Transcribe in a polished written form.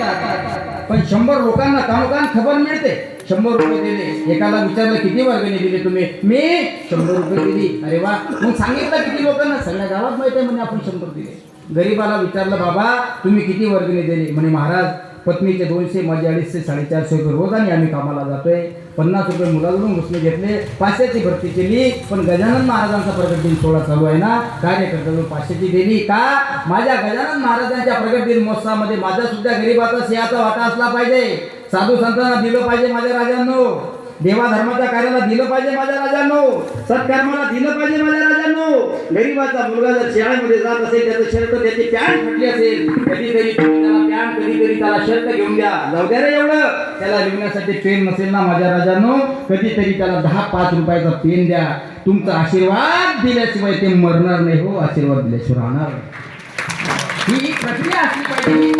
येतात, पण 100 लोकांना कामकान खबर मिळते. 100 रुपये दिले, एकाला विचारलं किती वर्गणी दिली तुम्ही, मी 100 रुपये दिली. अरे वा, मग सांगितलं किती लोकांना, सगळ्या गावात माहिती आहे म्हणे आपण 100 दिले. गरीबाला विचारलं बाबा तुम्ही किती वर्गणी दिली, म्हणे महाराज पत्नीचे 200, माझे 250, 450 रुपये रोज आणि आम्ही कामाला जातोय. 50 रुपये मुलाकडून उसने घेतले, 500ची भरती केली. पण गजानन महाराजांचा प्रगट दिन सोहळा चालू आहे ना, कार्यकर्त्याकडून 500ची दिली का? माझ्या गजानन महाराजांच्या प्रगट दिन महोत्सवामध्ये माझा सुद्धा गरीबाचा सिंहाचा वाटा असला पाहिजे. साधू संतांना दिलं पाहिजे माझ्या राजांनो, देवा धर्माच्या कार्याला दिलं पाहिजे माझ्या राजांनो, सत्कर्माला दिलं पाहिजे माझ्या राजांनो. गरीबाचा मुलगा जर शाळेमध्ये जात असेल, त्याचं शर्ट त्याची पॅन्ट फाटली असेल, कधीतरी त्याला पॅन्ट, कधीतरी त्याला शर्ट घेऊन द्या. जाऊ द्या रे एवढं, त्याला लिहिण्यासाठी पेन नसेल ना माझ्या राजांनो, कधीतरी त्याला 10-5 रुपयाचा पेन द्या. तुमचा आशीर्वाद दिल्याशिवाय ते मरणार नाही हो, आशीर्वाद दिल्याशिवाय राहणार. ही प्रक्रिया असली पाहिजे.